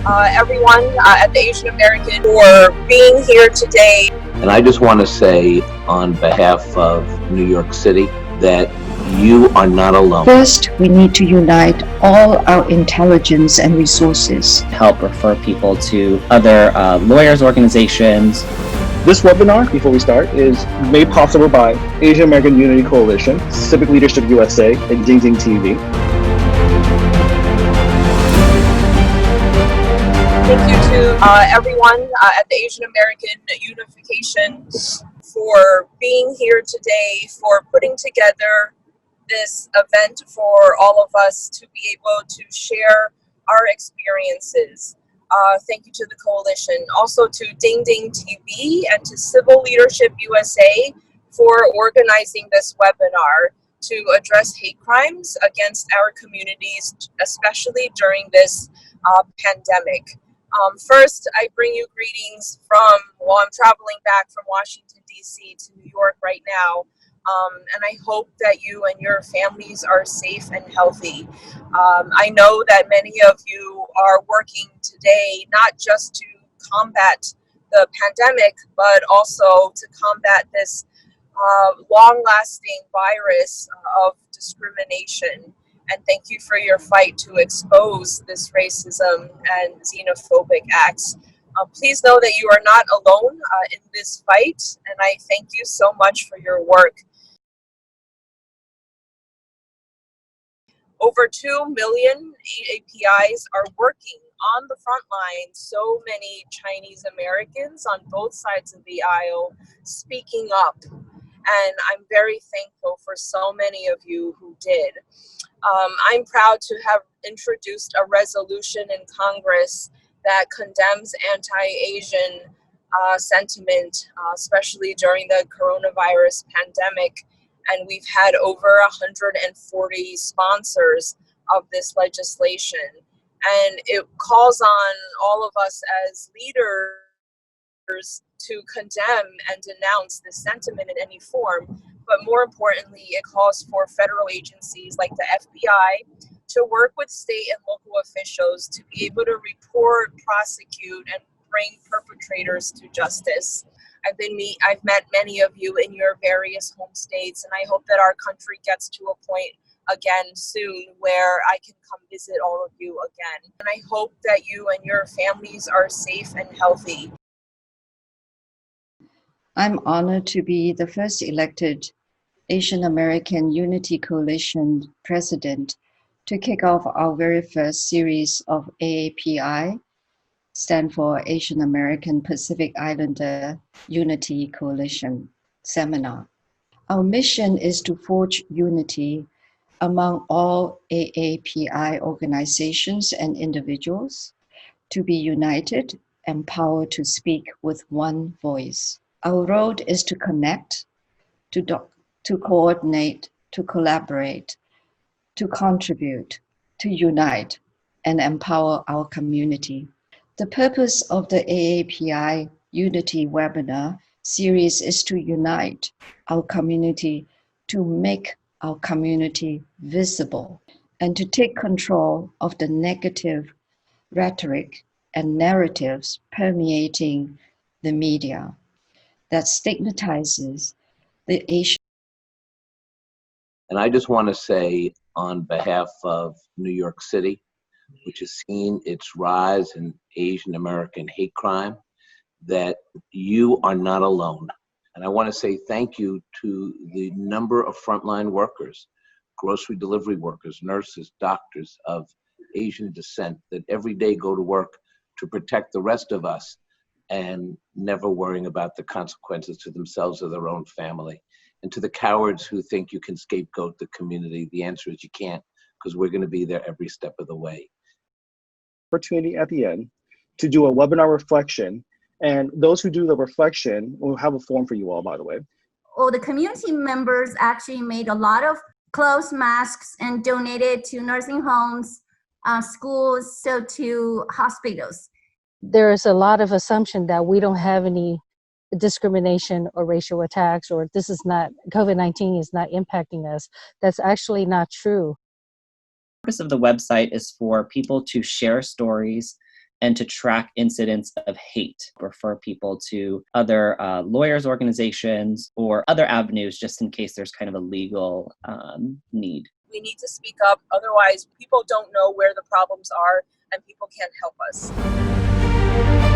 everyone at the Asian American for being here today. And I just want to say on behalf of New York City that you are not alone. First, we need to unite all our intelligence and resources. Help refer people to other lawyers' organizations. This webinar, before we start, is made possible by Asian American Unity Coalition, Civic Leadership USA, and Ding Ding TV. Thank you to everyone at the Asian American Unification for being here today, for putting together this event for all of us to be able to share our experiences. Thank you to the coalition. Also to Ding Ding TV and to Civil Leadership USA for organizing this webinar to address hate crimes against our communities, especially during this pandemic. First, I bring you greetings from, well, I'm traveling back from Washington, D.C. to New York right now. And I hope that you and your families are safe and healthy. I know that many of you are working today, not just to combat the pandemic, but also to combat this long-lasting virus of discrimination. And thank you for your fight to expose this racism and xenophobic acts. Please know that you are not alone in this fight, and I thank you so much for your work. Over 2 million AAPIs are working on the front line. So many Chinese Americans on both sides of the aisle speaking up. And I'm very thankful for so many of you who did. I'm proud to have introduced a resolution in Congress that condemns anti-Asian sentiment, especially during the coronavirus pandemic. And we've had over 140 sponsors of this legislation. And it calls on all of us as leaders to condemn and denounce this sentiment in any form. But more importantly, it calls for federal agencies like the FBI to work with state and local officials to be able to report, prosecute, and bring perpetrators to justice. I've met many of you in your various home states, and I hope that our country gets to a point again soon where I can come visit all of you again. And I hope that you and your families are safe and healthy. I'm honored to be the first elected Asian American Unity Coalition president to kick off our very first series of AAPI, stand for Asian American Pacific Islander Unity Coalition seminar. Our mission is to forge unity among all AAPI organizations and individuals, to be united, empowered to speak with one voice. Our road is to connect, to coordinate, to collaborate, to contribute, to unite, and empower our community. The purpose of the AAPI Unity webinar series is to unite our community, to make our community visible, and to take control of the negative rhetoric and narratives permeating the media that stigmatizes the Asian. And I just want to say on behalf of New York City, which has seen its rise in Asian American hate crime, that you are not alone. And I want to say thank you to the number of frontline workers, grocery delivery workers, nurses, doctors of Asian descent that every day go to work to protect the rest of us and never worrying about the consequences to themselves or their own family. And to the cowards who think you can scapegoat the community, the answer is you can't, because we're going to be there every step of the way. Opportunity at the end to do a webinar reflection, and those who do the reflection will have a form for you all, by the way. Well, the community members actually made a lot of clothes, masks, and donated to nursing homes, schools, so to hospitals. There's a lot of assumption that we don't have any discrimination or racial attacks, or this is not, COVID-19 is not impacting us. That's actually not true. The purpose of the website is for people to share stories, and to track incidents of hate. Refer people to other lawyers organizations or other avenues just in case there's kind of a legal need. We need to speak up, otherwise people don't know where the problems are and people can't help us.